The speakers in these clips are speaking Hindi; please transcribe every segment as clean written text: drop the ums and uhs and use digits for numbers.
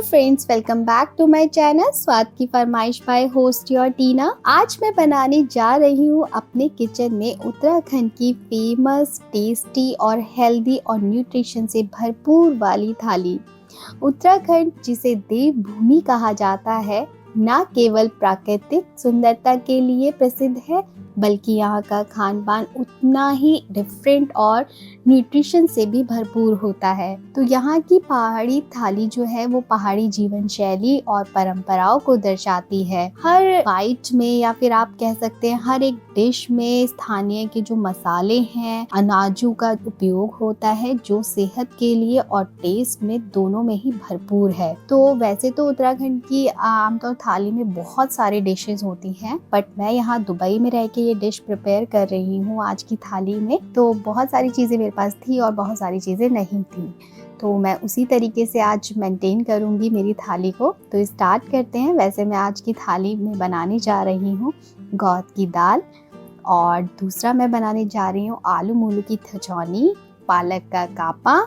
Friends, welcome back to my channel स्वाद की फरमाइश बाय होस्ट योर टीना। आज मैं बनाने जा रही हूँ अपने किचन में उत्तराखंड की फेमस, टेस्टी और हेल्दी और न्यूट्रिशन से भरपूर वाली थाली। उत्तराखंड, जिसे देवभूमि कहा जाता है, न केवल प्राकृतिक सुंदरता के लिए प्रसिद्ध है, बल्कि यहाँ का खान पान उतना ही डिफरेंट और न्यूट्रिशन से भी भरपूर होता है। तो यहाँ की पहाड़ी थाली जो है वो पहाड़ी जीवन शैली और परंपराओं को दर्शाती है। हर बाइट में या फिर आप कह सकते हैं हर एक डिश में स्थानीय के जो मसाले हैं, अनाजों का उपयोग होता है, जो सेहत के लिए और टेस्ट में दोनों में ही भरपूर है। तो वैसे तो उत्तराखंड की आमतौर थाली में बहुत सारे डिशेस होती हैं, बट मैं यहाँ दुबई में रह के ये डिश प्रिपेयर कर रही हूँ आज की थाली में। तो बहुत सारी चीज़ें मेरे पास थी और बहुत सारी चीज़ें नहीं थी, तो मैं उसी तरीके से आज मेंटेन करूँगी मेरी थाली को। तो स्टार्ट करते हैं। वैसे मैं आज की थाली में बनाने जा रही हूँ गौत की दाल, और दूसरा मैं बनाने जा रही हूँ आलू मूलू की थचौनी, पालक का कापा,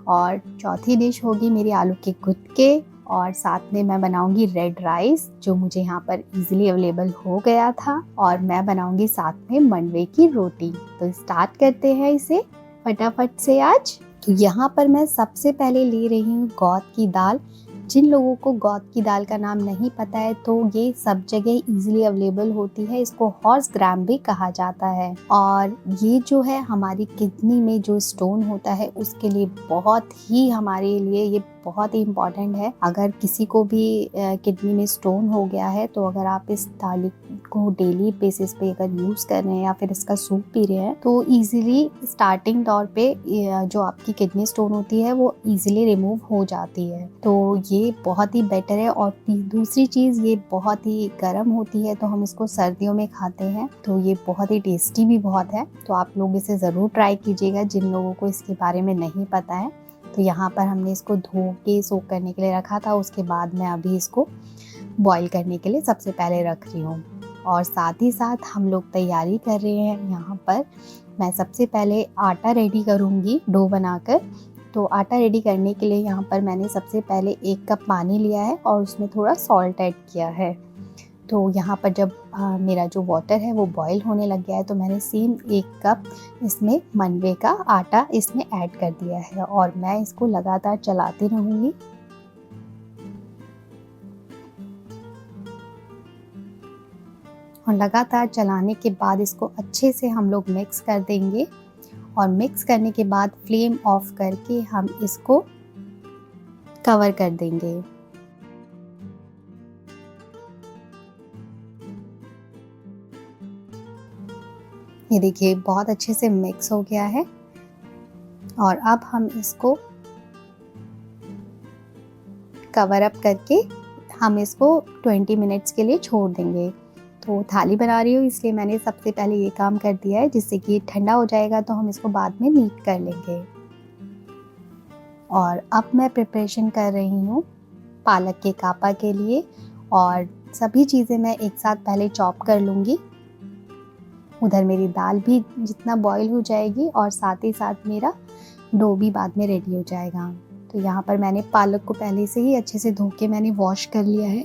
और चौथी डिश होगी मेरी आलू के गुटके, और साथ में मैं बनाऊंगी रेड राइस, जो मुझे यहाँ पर इजीली अवेलेबल हो गया था, और मैं बनाऊंगी साथ में मंडवे की रोटी। तो स्टार्ट करते हैं इसे फटाफट से आज। तो यहाँ पर मैं सबसे पहले ले रही हूँ गौत की दाल। जिन लोगों को गौत की दाल का नाम नहीं पता है, तो ये सब जगह इजीली अवेलेबल होती है। इसको हॉर्स ग्राम भी कहा जाता है, और ये जो है हमारी किडनी में जो स्टोन होता है उसके लिए बहुत ही, हमारे लिए ये बहुत ही इम्पॉर्टेंट है। अगर किसी को भी किडनी में स्टोन हो गया है, तो अगर आप इस दाल को डेली बेसिस पे अगर यूज़ कर रहे हैं या फिर इसका सूप पी रहे हैं, तो इजीली स्टार्टिंग तौर पे जो आपकी किडनी स्टोन होती है वो इजीली रिमूव हो जाती है। तो ये बहुत ही बेटर है। और दूसरी चीज़, ये बहुत ही गर्म होती है, तो हम इसको सर्दियों में खाते हैं, तो ये बहुत ही टेस्टी भी बहुत है। तो आप लोग इसे ज़रूर ट्राई कीजिएगा जिन लोगों को इसके बारे में नहीं पता है। तो यहाँ पर हमने इसको धो के सोक करने के लिए रखा था, उसके बाद मैं अभी इसको बॉईल करने के लिए सबसे पहले रख रही हूँ। और साथ ही साथ हम लोग तैयारी कर रहे हैं। यहाँ पर मैं सबसे पहले आटा रेडी करूँगी डो बनाकर। तो आटा रेडी करने के लिए यहाँ पर मैंने सबसे पहले 1 कप पानी लिया है और उसमें थोड़ा सॉल्ट ऐड किया है। तो यहाँ पर जब मेरा जो वाटर है वो बॉईल होने लग गया है, तो मैंने सेम 1 कप इसमें मंडवे का आटा इसमें ऐड कर दिया है, और मैं इसको लगातार चलाती रहूँगी। और लगातार चलाने के बाद इसको अच्छे से हम लोग मिक्स कर देंगे, और मिक्स करने के बाद फ्लेम ऑफ करके हम इसको कवर कर देंगे। ये देखिए बहुत अच्छे से मिक्स हो गया है, और अब हम इसको कवर अप करके हम इसको 20 मिनट्स के लिए छोड़ देंगे। तो थाली बना रही हूँ इसलिए मैंने सबसे पहले ये काम कर दिया है, जिससे कि ठंडा हो जाएगा तो हम इसको बाद में नीट कर लेंगे। और अब मैं प्रिपरेशन कर रही हूँ पालक के कापा के लिए, और सभी चीज़ें मैं एक साथ पहले चॉप कर लूँगी। उधर मेरी दाल भी जितना बॉईल हो जाएगी, और साथ ही साथ मेरा डो भी बाद में रेडी हो जाएगा। तो यहाँ पर मैंने पालक को पहले से ही अच्छे से धो के मैंने वॉश कर लिया है,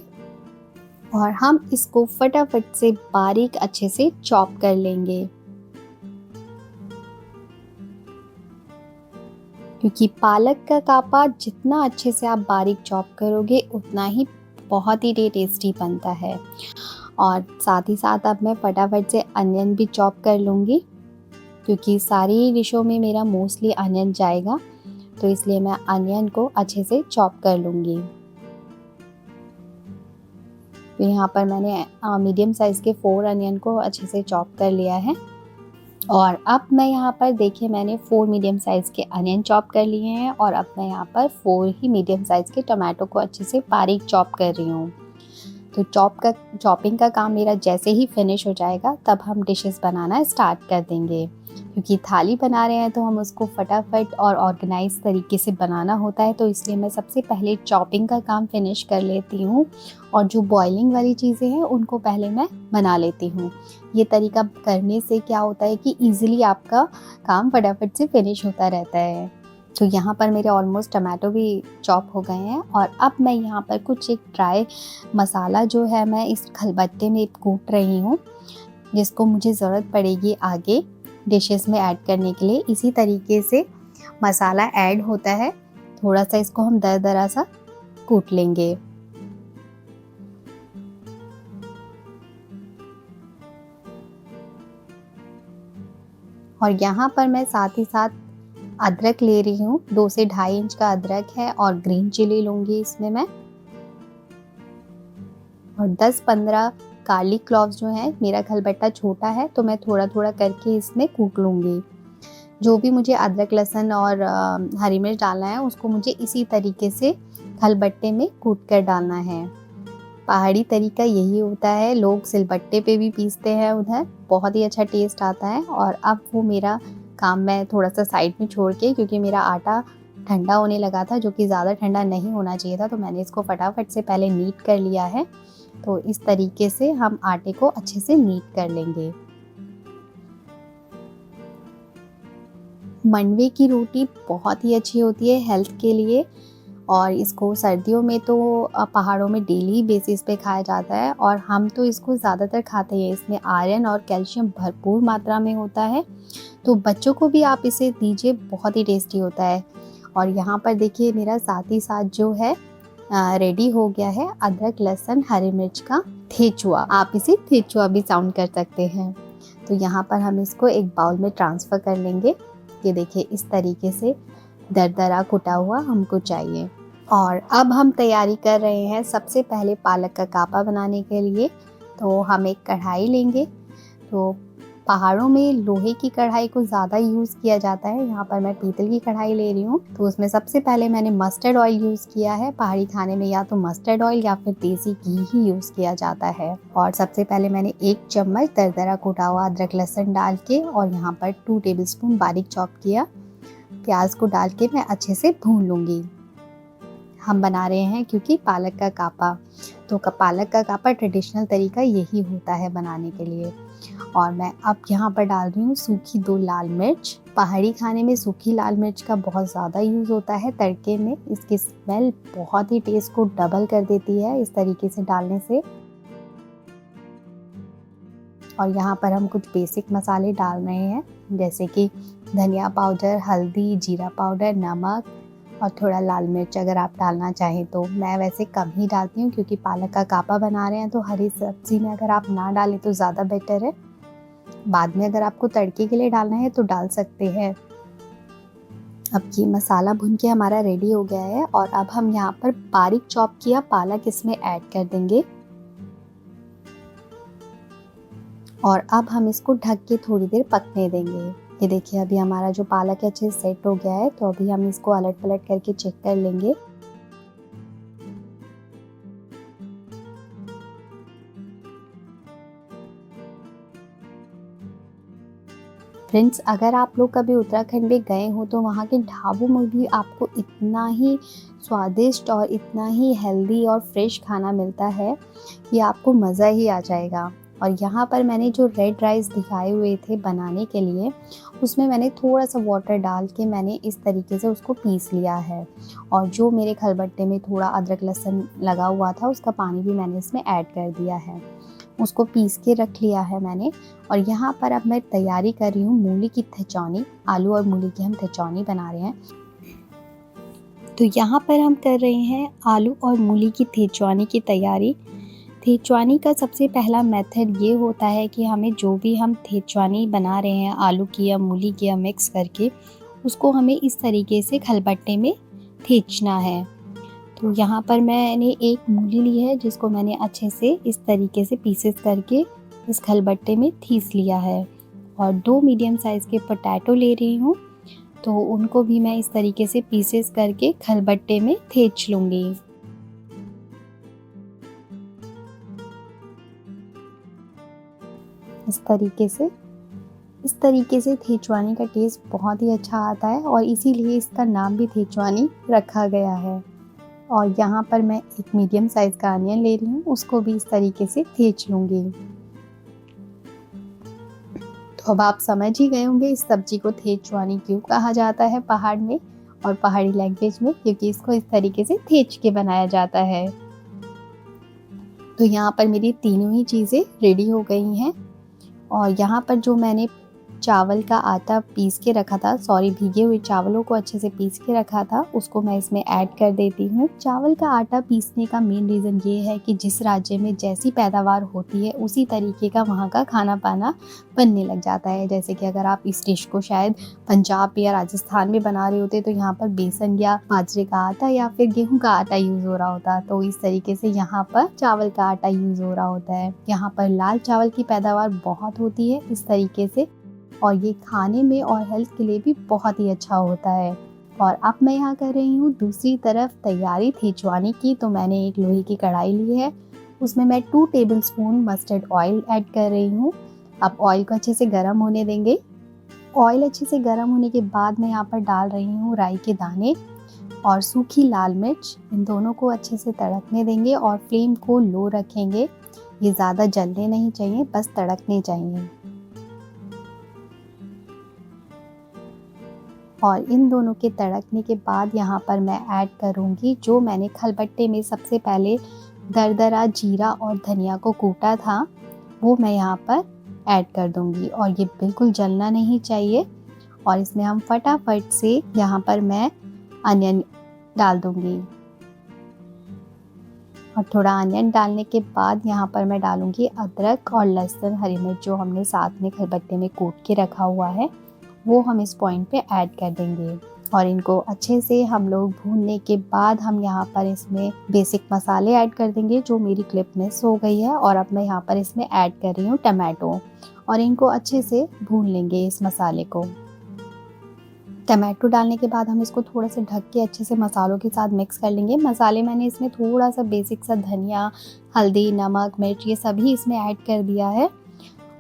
और हम इसको फटाफट से बारीक अच्छे से चॉप कर लेंगे, क्योंकि पालक का कापा जितना अच्छे से आप बारीक चॉप करोगे उतना ही बहुत ही टेस्टी बनता है। और साथ ही साथ अब मैं फटाफट से अनियन भी चॉप कर लूँगी, क्योंकि सारी डिशों में मेरा मोस्टली अनियन जाएगा, तो इसलिए मैं अनियन को अच्छे से चॉप कर लूँगी। तो यहाँ पर मैंने मीडियम साइज़ के 4 अनियन को अच्छे से चॉप कर लिया है, और अब मैं यहाँ पर देखिए मैंने 4 मीडियम साइज़ के अनियन चॉप कर लिए हैं, और अब मैं यहाँ पर 4 ही मीडियम साइज़ के टमाटो को अच्छे से बारीक चॉप कर रही हूँ। तो चॉपिंग का काम मेरा जैसे ही फिनिश हो जाएगा, तब हम डिशेस बनाना स्टार्ट कर देंगे, क्योंकि थाली बना रहे हैं तो हम उसको फटाफट और ऑर्गेनाइज तरीके से बनाना होता है। तो इसलिए मैं सबसे पहले चॉपिंग का काम फिनिश कर लेती हूँ, और जो बॉइलिंग वाली चीज़ें हैं उनको पहले मैं बना लेती हूँ। ये तरीका करने से क्या होता है कि ईज़िली आपका काम फटाफट से फिनिश होता रहता है। तो यहाँ पर मेरे ऑलमोस्ट टमाटो भी चॉप हो गए हैं और अब मैं यहाँ पर कुछ एक ड्राई मसाला जो है मैं इस खलबत्ते में कूट रही हूँ, जिसको मुझे ज़रूरत पड़ेगी आगे डिशेस में ऐड करने के लिए। इसी तरीके से मसाला ऐड होता है, थोड़ा सा इसको हम दरदरा सा कूट लेंगे। और यहाँ पर मैं साथ ही साथ अदरक ले रही हूँ, 2 से ढाई इंच का अदरक है और ग्रीन चिली लूँगी इसमें मैं, और 10-15 गार्लिक क्लॉव्स जो हैं, मेरा खलबट्टा छोटा है तो मैं थोड़ा थोड़ा करके इसमें कूट लूँगी। जो भी मुझे अदरक लहसुन और हरी मिर्च डालना है उसको मुझे इसी तरीके से खलबट्टे में कूट कर डालना है। पहाड़ी तरीका यही होता है, लोग सिलबट्टे पे भी पीसते हैं उधर, बहुत ही अच्छा टेस्ट आता है। और अब वो मेरा काम मैं थोड़ा सा साइड में छोड़ के, क्योंकि मेरा आटा ठंडा होने लगा था, जो कि ज़्यादा ठंडा नहीं होना चाहिए था, तो मैंने इसको फटाफट से पहले नीट कर लिया है। तो इस तरीके से हम आटे को अच्छे से नीट कर लेंगे। मंडवे की रोटी बहुत ही अच्छी होती है हेल्थ के लिए, और इसको सर्दियों में तो पहाड़ों में डेली बेसिस पे खाया जाता है, और हम तो इसको ज़्यादातर खाते हैं। इसमें आयरन और कैल्शियम भरपूर मात्रा में होता है, तो बच्चों को भी आप इसे दीजिए, बहुत ही टेस्टी होता है। और यहाँ पर देखिए मेरा साथ ही साथ जो है रेडी हो गया है अदरक लहसुन हरी मिर्च का ठेचुआ, आप इसे ठेचुआ भी साउंड कर सकते हैं। तो यहाँ पर हम इसको एक बाउल में ट्रांसफ़र कर लेंगे। ये देखिए इस तरीके से दरदरा कुटा हुआ हमको चाहिए। और अब हम तैयारी कर रहे हैं सबसे पहले पालक का कापा बनाने के लिए। तो हम एक कढ़ाई लेंगे, तो पहाड़ों में लोहे की कढ़ाई को ज़्यादा यूज़ किया जाता है, यहाँ पर मैं पीतल की कढ़ाई ले रही हूँ। तो उसमें सबसे पहले मैंने मस्टर्ड ऑयल यूज़ किया है। पहाड़ी खाने में या तो मस्टर्ड ऑयल या फिर देसी घी ही यूज़ किया जाता है। और सबसे पहले मैंने 1 चम्मच दरदरा कुटा हुआ अदरक लहसुन डाल के, और यहाँ पर 2 टेबलस्पून बारीक चॉप किया प्याज को डाल के मैं अच्छे से भून लूँगी। हम बना रहे हैं क्योंकि पालक का कापा, तो पालक का कापा ट्रेडिशनल तरीका यही होता है बनाने के लिए। और मैं अब यहाँ पर डाल रही हूँ सूखी 2 लाल मिर्च। पहाड़ी खाने में सूखी लाल मिर्च का बहुत ज़्यादा यूज़ होता है तड़के में, इसकी स्मेल बहुत ही टेस्ट को डबल कर देती है इस तरीके से डालने से। और यहाँ पर हम कुछ बेसिक मसाले डाल रहे हैं, जैसे कि धनिया पाउडर, हल्दी, जीरा पाउडर, नमक और थोड़ा लाल मिर्च अगर आप डालना चाहें तो। मैं वैसे कम ही डालती हूँ क्योंकि पालक का कापा बना रहे हैं, तो हरी सब्जी में अगर आप ना डालें तो ज़्यादा बेटर है। बाद में अगर आपको तड़के के लिए डालना है तो डाल सकते हैं। अब ये मसाला भुन के हमारा रेडी हो गया है, और अब हम यहाँ पर बारीक चॉप किया पालक इसमें ऐड कर देंगे। और अब हम इसको ढक के थोड़ी देर पकने देंगे। ये देखिए अभी हमारा जो पालक है अच्छे से सेट हो गया है, तो अभी हम इसको अलट पलट करके चेक कर लेंगे। फ्रेंड्स, अगर आप लोग कभी उत्तराखंड में गए हो तो वहाँ के ढाबों में भी आपको इतना ही स्वादिष्ट और इतना ही हेल्दी और फ्रेश खाना मिलता है कि आपको मज़ा ही आ जाएगा। और यहाँ पर मैंने जो रेड राइस दिखाए हुए थे बनाने के लिए, उसमें मैंने थोड़ा सा वाटर डाल के मैंने इस तरीके से उसको पीस लिया है। और जो मेरे खलबट्टे में थोड़ा अदरक लहसुन लगा हुआ था उसका पानी भी मैंने इसमें ऐड कर दिया है, उसको पीस के रख लिया है मैंने। और यहाँ पर अब मैं तैयारी कर रही हूँ मूली की थिचौनी। आलू और मूली की हम थिचौनी बना रहे हैं। तो यहाँ पर हम कर रहे हैं आलू और मूली की थिचौनी की तैयारी। थिचौनी का सबसे पहला मेथड ये होता है कि हमें जो भी हम थिचौनी बना रहे हैं आलू की या मूली की या मिक्स करके, उसको हमें इस तरीके से खलबट्टे में थीचना है। तो यहाँ पर मैंने एक मूली ली है जिसको मैंने अच्छे से इस तरीके से पीसेस करके इस खलबट्टे में थीस लिया है। और 2 मीडियम साइज़ के पोटैटो ले रही हूँ, तो उनको भी मैं इस तरीके से पीसेस करके खलबट्टे में थीच लूँगी। इस तरीके से थिचौनी का टेस्ट बहुत ही अच्छा आता है, और इसीलिए इसका नाम भी थिचौनी रखा गया है। और यहाँ पर मैं एक मीडियम साइज़ का अनियन ले रही हूँ, उसको भी इस तरीके से थीच लूँगी। तो अब आप समझ ही गए होंगे इस सब्जी को थिचौनी क्यों कहा जाता है पहाड़ में। और पहाड़ी लैंग्वेज में, क्योंकि इसको इस तरीके से थेच के बनाया जाता है। तो यहाँ पर मेरी तीनों ही चीज़ें रेडी हो गई हैं और यहाँ पर जो मैंने चावल का आटा पीस के रखा था, भीगे हुए चावलों को अच्छे से पीस के रखा था, उसको मैं इसमें ऐड कर देती हूँ। चावल का आटा पीसने का मेन रीज़न ये है कि जिस राज्य में जैसी पैदावार होती है उसी तरीके का वहाँ का खाना पाना बनने लग जाता है। जैसे कि अगर आप इस डिश को शायद पंजाब या राजस्थान में बना रहे होते तो यहाँ पर बेसन या बाजरे का आटा या फिर गेहूँ का आटा यूज़ हो रहा होता, तो इस तरीके से यहाँ पर चावल का आटा यूज़ हो रहा होता है। यहाँ पर लाल चावल की पैदावार बहुत होती है इस तरीके से, और ये खाने में और हेल्थ के लिए भी बहुत ही अच्छा होता है। और अब मैं यहाँ कर रही हूँ दूसरी तरफ तैयारी थेचवाने की। तो मैंने एक लोहे की कढ़ाई ली है, उसमें मैं 2 टेबलस्पून मस्टर्ड ऑयल ऐड कर रही हूँ। अब ऑयल को अच्छे से गर्म होने देंगे। ऑयल अच्छे से गर्म होने के बाद मैं यहाँ पर डाल रही हूँ राई के दाने और सूखी लाल मिर्च। इन दोनों को अच्छे से तड़कने देंगे और फ्लेम को लो रखेंगे। ये ज़्यादा जलने नहीं चाहिए, बस तड़कने चाहिए। और इन दोनों के तड़कने के बाद यहाँ पर मैं ऐड करूँगी जो मैंने खलबट्टे में सबसे पहले दरदरा जीरा और धनिया को कूटा था, वो मैं यहाँ पर ऐड कर दूँगी। और ये बिल्कुल जलना नहीं चाहिए। और इसमें हम फटाफट से यहाँ पर मैं अनियन डाल दूँगी। और थोड़ा अनियन डालने के बाद यहाँ पर मैं डालूँगी अदरक और लहसुन, हरी मिर्च जो हमने साथ में खलबट्टे में कूट के रखा हुआ है, वो हम इस पॉइंट पे ऐड कर देंगे। और इनको अच्छे से हम लोग भूनने के बाद हम यहाँ पर इसमें बेसिक मसाले ऐड कर देंगे जो मेरी क्लिप मिस हो गई है। और अब मैं यहाँ पर इसमें ऐड कर रही हूँ टमाटो, और इनको अच्छे से भून लेंगे इस मसाले को। टमाटो डालने के बाद हम इसको थोड़ा सा ढक के अच्छे से मसालों के साथ मिक्स कर लेंगे। मसाले मैंने इसमें थोड़ा सा बेसिक सा धनिया, हल्दी, नमक, मिर्च ये सभी इसमें ऐड कर दिया है।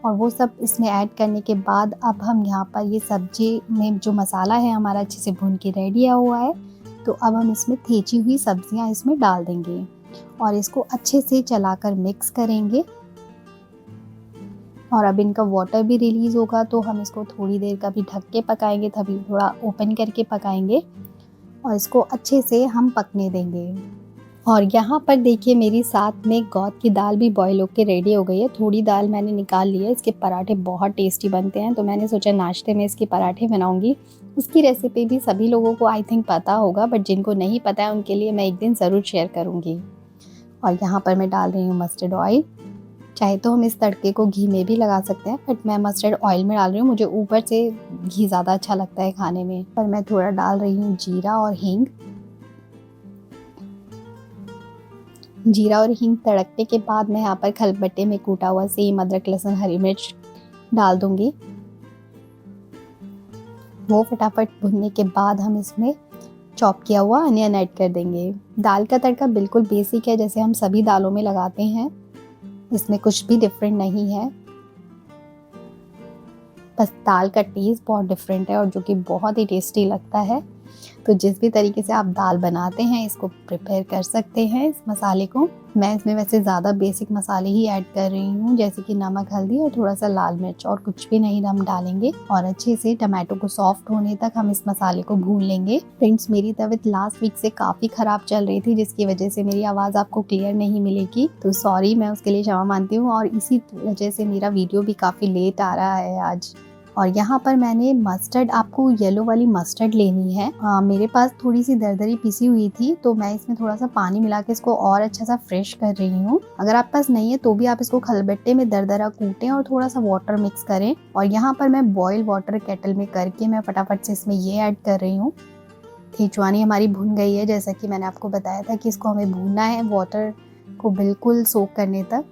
और वो सब इसमें ऐड करने के बाद अब हम यहाँ पर ये सब्जी में जो मसाला है हमारा अच्छे से भून के रेडी हुआ है, तो अब हम इसमें थेची हुई सब्जियाँ इसमें डाल देंगे और इसको अच्छे से चलाकर मिक्स करेंगे। और अब इनका वाटर भी रिलीज़ होगा, तो हम इसको थोड़ी देर का भी ढक के पकाएंगे, तभी थोड़ा ओपन करके पकाएंगे और इसको अच्छे से हम पकने देंगे। और यहाँ पर देखिए मेरी साथ में गौत की दाल भी बॉईल होकर रेडी हो गई है। थोड़ी दाल मैंने निकाल ली है, इसके पराठे बहुत टेस्टी बनते हैं, तो मैंने सोचा नाश्ते में इसके पराठे बनाऊंगी। उसकी रेसिपी भी सभी लोगों को आई थिंक पता होगा, बट जिनको नहीं पता है उनके लिए मैं एक दिन ज़रूर शेयर करूँगी। और यहाँ पर मैं डाल रही हूँ मस्टर्ड ऑयल। चाहे तो हम इस तड़के को घी में भी लगा सकते हैं, बट मैं मस्टर्ड ऑयल में डाल रही हूँ, मुझे ऊपर से घी ज़्यादा अच्छा लगता है खाने में। पर मैं थोड़ा डाल रही हूँ जीरा और हींग। जीरा और हींग तड़कने के बाद मैं यहाँ पर खलबट्टे में कूटा हुआ सेम अदरक, लहसुन, हरी मिर्च डाल दूंगी। वो फटाफट भुनने के बाद हम इसमें चॉप किया हुआ अनियन ऐड कर देंगे। दाल का तड़का बिल्कुल बेसिक है, जैसे हम सभी दालों में लगाते हैं, इसमें कुछ भी डिफरेंट नहीं है, बस दाल का टेस्ट बहुत डिफरेंट है और जो कि बहुत ही टेस्टी लगता है। तो जिस भी तरीके से आप दाल बनाते हैं इसको प्रिपेयर कर सकते हैं इस मसाले को। मैं इसमें वैसे ज़्यादा बेसिक मसाले ही ऐड कर रही हूँ, जैसे कि नमक, हल्दी और थोड़ा सा लाल मिर्च, और कुछ भी नहीं हम डालेंगे। और अच्छे से टमाटो को सॉफ्ट होने तक हम इस मसाले को भून लेंगे। फ्रेंड्स, मेरी तबीयत लास्ट वीक से काफ़ी ख़राब चल रही थी, जिसकी वजह से मेरी आवाज़ आपको क्लियर नहीं मिलेगी, तो सॉरी, मैं उसके लिए क्षमा मानती हूँ। और इसी वजह से मेरा वीडियो भी काफ़ी लेट आ रहा है आज। और यहाँ पर मैंने मस्टर्ड, आपको येलो वाली मस्टर्ड लेनी है। मेरे पास थोड़ी सी दरदरी पिसी हुई थी, तो मैं इसमें थोड़ा सा पानी मिला के इसको और अच्छा सा फ्रेश कर रही हूँ। अगर आप पास नहीं है तो भी आप इसको खलबट्टे में दरदरा कूटें और थोड़ा सा वाटर मिक्स करें। और यहाँ पर मैं बॉयल वाटर केटल में करके मैं फटाफट से इसमें ये ऐड कर रही हूँ। खिंचवानी हमारी भुन गई है, जैसा कि मैंने आपको बताया था कि इसको हमें भूनना है वाटर को बिल्कुल सोक करने तक।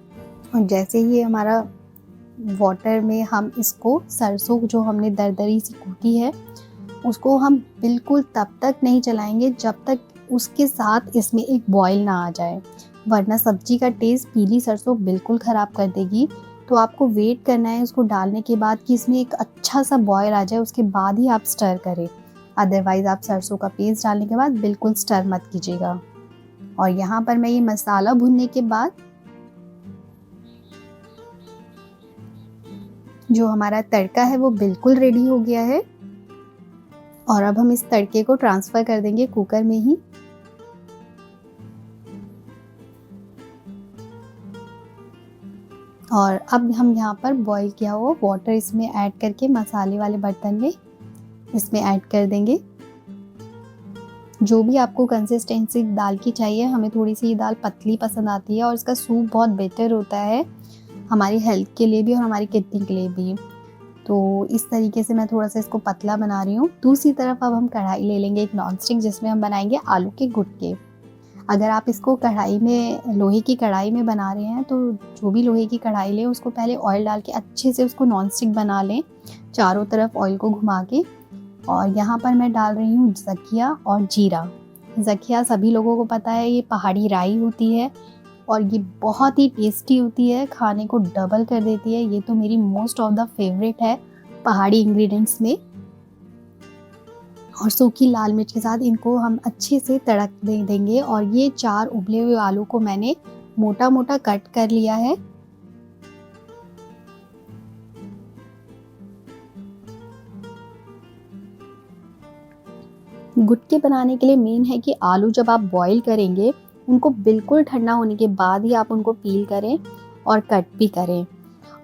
और जैसे ही हमारा वाटर में हम इसको सरसों जो हमने दरदरी सी कूटी है उसको हम बिल्कुल तब तक नहीं चलाएंगे जब तक उसके साथ इसमें एक बॉईल ना आ जाए, वरना सब्जी का टेस्ट पीली सरसों बिल्कुल ख़राब कर देगी। तो आपको वेट करना है उसको डालने के बाद कि इसमें एक अच्छा सा बॉईल आ जाए, उसके बाद ही आप स्टर करें। अदरवाइज़ आप सरसों का पेस्ट डालने के बाद बिल्कुल स्टर मत कीजिएगा। और यहाँ पर मैं ये मसाला भुनने के बाद जो हमारा तड़का है वो बिल्कुल रेडी हो गया है। और अब हम इस तड़के को ट्रांसफ़र कर देंगे कुकर में ही। और अब हम यहाँ पर बॉईल किया हुआ वाटर इसमें ऐड करके मसाले वाले बर्तन में इसमें ऐड कर देंगे। जो भी आपको कंसिस्टेंसी दाल की चाहिए, हमें थोड़ी सी ये दाल पतली पसंद आती है और इसका सूप बहुत बेटर होता है हमारी हेल्थ के लिए भी और हमारी किडनी के लिए भी। तो इस तरीके से मैं थोड़ा सा इसको पतला बना रही हूँ। दूसरी तरफ अब हम कढ़ाई ले लेंगे एक नॉन स्टिक, जिसमें हम बनाएंगे आलू के गुटके। अगर आप इसको कढ़ाई में, लोहे की कढ़ाई में बना रहे हैं, तो जो भी लोहे की कढ़ाई लें उसको पहले ऑयल डाल के अच्छे से उसको नॉन स्टिक बना लें, चारों तरफ ऑयल को घुमा के। और यहाँ पर मैं डाल रही हूँ ज़खिया और जीरा। ज़खिया सभी लोगों को पता है, ये पहाड़ी राई होती है और ये बहुत ही टेस्टी होती है, खाने को डबल कर देती है। ये तो मेरी मोस्ट ऑफ द फेवरेट है पहाड़ी इंग्रेडिएंट्स में। और सूखी लाल मिर्च के साथ इनको हम अच्छे से तड़क देंगे। और ये 4 उबले हुए आलू को मैंने मोटा मोटा कट कर लिया है। गुटके बनाने के लिए मेन है कि आलू जब आप बॉईल करेंगे, उनको बिल्कुल ठंडा होने के बाद ही आप उनको पील करें और कट भी करें।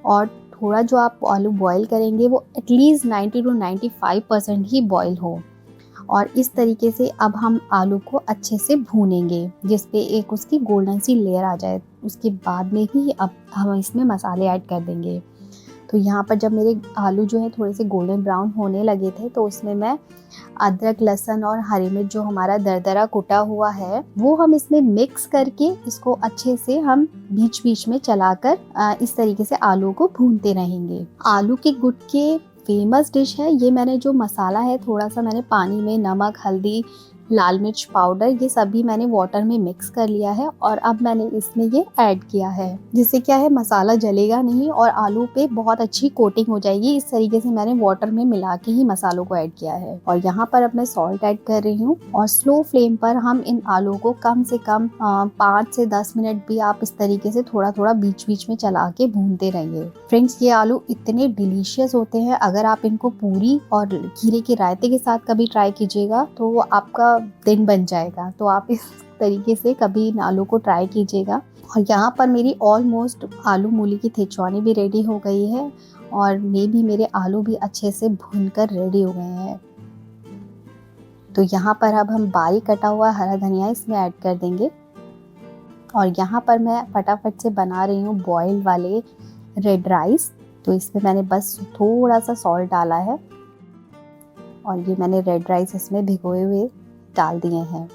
और थोड़ा जो आप आलू बॉईल करेंगे वो एटलीस्ट 90 to 95% ही बॉईल हो। और इस तरीके से अब हम आलू को अच्छे से भूनेंगे, जिस पे एक उसकी गोल्डन सी लेयर आ जाए। उसके बाद में ही अब हम इसमें मसाले ऐड कर देंगे। तो यहाँ पर जब मेरे आलू जो है थोड़े से गोल्डन ब्राउन होने लगे थे, तो उसमें मैं अदरक, लहसुन और हरी मिर्च जो हमारा दरदरा कुटा हुआ है वो हम इसमें मिक्स करके इसको अच्छे से हम बीच बीच में चलाकर इस तरीके से आलू को भूनते रहेंगे। आलू के गुटके फेमस डिश है। ये मैंने जो मसाला है, थोड़ा सा मैंने पानी में नमक, हल्दी, लाल मिर्च पाउडर, ये सभी मैंने वाटर में मिक्स कर लिया है और अब मैंने इसमें ये ऐड किया है, जिससे क्या है मसाला जलेगा नहीं और आलू पे बहुत अच्छी कोटिंग हो जाएगी। इस तरीके से मैंने वाटर में मिला के ही मसालों को ऐड किया है। और यहाँ पर अब मैं सॉल्ट ऐड कर रही हूँ और स्लो फ्लेम पर हम इन आलू को कम से कम 5 से 10 मिनट भी आप इस तरीके से थोड़ा थोड़ा बीच बीच में चला के भूनते रहिए। फ्रेंड्स, ये आलू इतने डिलीशियस होते हैं, अगर आप इनको पूरी और खीरे के रायते के साथ कभी ट्राई कीजिएगा तो वो आपका दिन बन जाएगा। तो आप इस तरीके से कभी इन आलू को ट्राई कीजिएगा। और यहाँ पर मेरी ऑलमोस्ट आलू मूली की थिचौनी भी रेडी हो गई है और मेरे आलू भी अच्छे से भूनकर रेडी हो गए हैं। तो यहाँ पर अब हम बारीक कटा हुआ हरा धनिया इसमें ऐड कर देंगे। और यहाँ पर मैं फटाफट से बना रही हूँ बॉइल्ड वाले रेड राइस। तो इसमें मैंने बस थोड़ा सा सॉल्ट डाला है और ये मैंने रेड राइस इसमें भिगोए हुए डाल दिए हैं।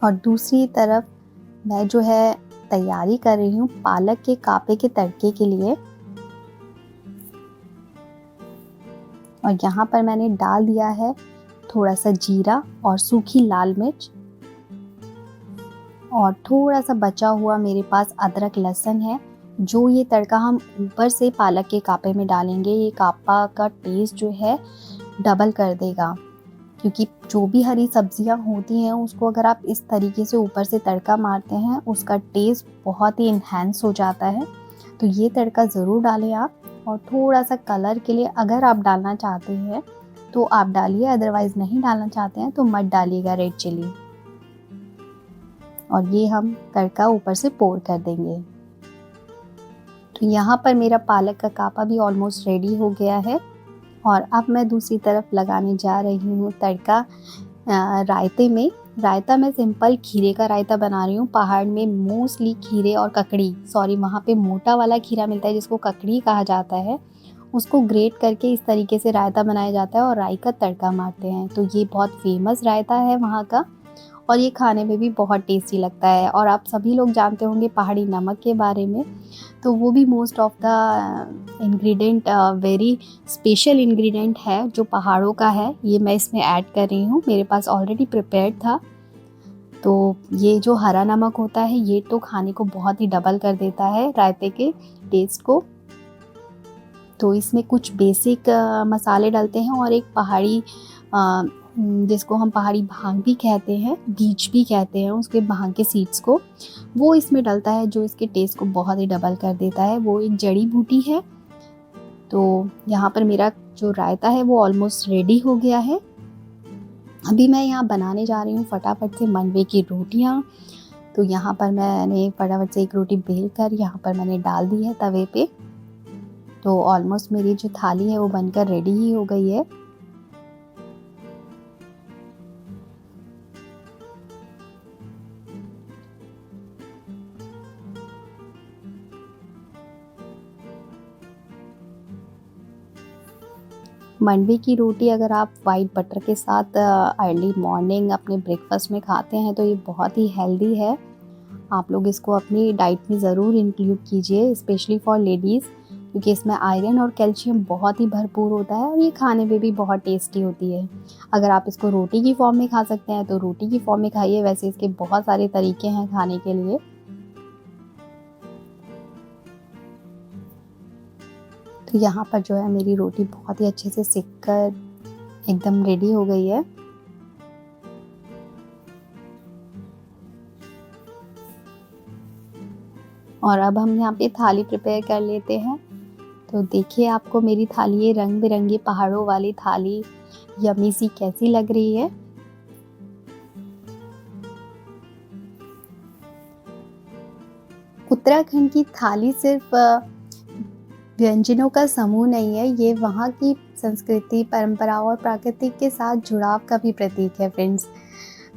और दूसरी तरफ मैं जो है तैयारी कर रही हूँ पालक के कापे के तड़के के लिए। और यहाँ पर मैंने डाल दिया है थोड़ा सा जीरा और सूखी लाल मिर्च और थोड़ा सा बचा हुआ मेरे पास अदरक लहसुन है, जो ये तड़का हम ऊपर से पालक के कापे में डालेंगे। ये कापा का टेस्ट जो है डबल कर देगा, क्योंकि जो भी हरी सब्जियां होती हैं उसको अगर आप इस तरीके से ऊपर से तड़का मारते हैं, उसका टेस्ट बहुत ही इन्हेंस हो जाता है। तो ये तड़का ज़रूर डालें आप। और थोड़ा सा कलर के लिए अगर आप डालना चाहते हैं तो आप डालिए, अदरवाइज़ नहीं डालना चाहते हैं तो मत डालिएगा रेड चिली। और ये हम तड़का ऊपर से पोर कर देंगे। तो यहाँ पर मेरा पालक का कापा भी ऑलमोस्ट रेडी हो गया है। और अब मैं दूसरी तरफ लगाने जा रही हूँ तड़का रायते में। रायता मैं सिंपल खीरे का रायता बना रही हूँ। पहाड़ में मोस्टली खीरे और ककड़ी, वहाँ पे मोटा वाला खीरा मिलता है जिसको ककड़ी कहा जाता है, उसको ग्रेट करके इस तरीके से रायता बनाया जाता है और राई का तड़का मारते हैं। तो ये बहुत फेमस रायता है वहाँ का और ये खाने में भी बहुत टेस्टी लगता है। और आप सभी लोग जानते होंगे पहाड़ी नमक के बारे में, तो वो भी most of the ingredient very special ingredient है जो पहाड़ों का है। ये मैं इसमें ऐड कर रही हूँ, मेरे पास ऑलरेडी प्रिपेयर्ड था। तो ये जो हरा नमक होता है ये तो खाने को बहुत ही डबल कर देता है रायते के टेस्ट को। तो इसमें कुछ बेसिक मसाले डलते हैं और एक पहाड़ी जिसको हम पहाड़ी भांग भी कहते हैं, बीज भी कहते हैं उसके भांग के सीड्स को, वो इसमें डलता है जो इसके टेस्ट को बहुत ही डबल कर देता है। वो एक जड़ी बूटी है। तो यहाँ पर मेरा जो रायता है वो ऑलमोस्ट रेडी हो गया है। अभी मैं यहाँ बनाने जा रही हूँ फटाफट से मंडवे की रोटियाँ। तो यहाँ पर मैंने फटाफट से एक रोटी बेल कर यहाँ पर मैंने डाल दी है तवे पे। तो ऑलमोस्ट मेरी जो थाली है वो बनकर रेडी ही हो गई है। मंडवे की रोटी अगर आप वाइट बटर के साथ अर्ली मॉर्निंग अपने ब्रेकफास्ट में खाते हैं तो ये बहुत ही हेल्दी है। आप लोग इसको अपनी डाइट में ज़रूर इंक्लूड कीजिए, स्पेशली फॉर लेडीज़, क्योंकि इसमें आयरन और कैल्शियम बहुत ही भरपूर होता है और ये खाने में भी बहुत टेस्टी होती है। अगर आप इसको रोटी की फॉर्म में खा सकते हैं तो रोटी की फॉर्म में खाइए, वैसे इसके बहुत सारे तरीके हैं खाने के लिए। तो यहाँ पर जो है मेरी रोटी बहुत ही अच्छे से सिक कर एकदम रेडी हो गई है। और अब हम यहाँ पे थाली प्रिपेयर कर लेते हैं। तो देखिए आपको मेरी थाली, ये रंग बिरंगी पहाड़ों वाली थाली यम्मी सी कैसी लग रही है। उत्तराखंड की थाली सिर्फ व्यंजनों का समूह नहीं है, ये वहाँ की संस्कृति, परंपराओं और प्राकृतिक के साथ जुड़ाव का भी प्रतीक है फ्रेंड्स।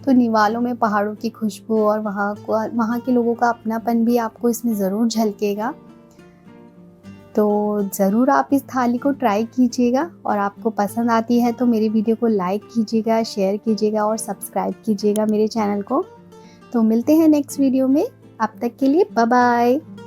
तो निवालों में पहाड़ों की खुशबू और वहाँ के लोगों का अपनापन भी आपको इसमें ज़रूर झलकेगा। तो ज़रूर आप इस थाली को ट्राई कीजिएगा और आपको पसंद आती है तो मेरी वीडियो को लाइक कीजिएगा, शेयर कीजिएगा और सब्सक्राइब कीजिएगा मेरे चैनल को। तो मिलते हैं नेक्स्ट वीडियो में, अब तक के लिए बाय बाय।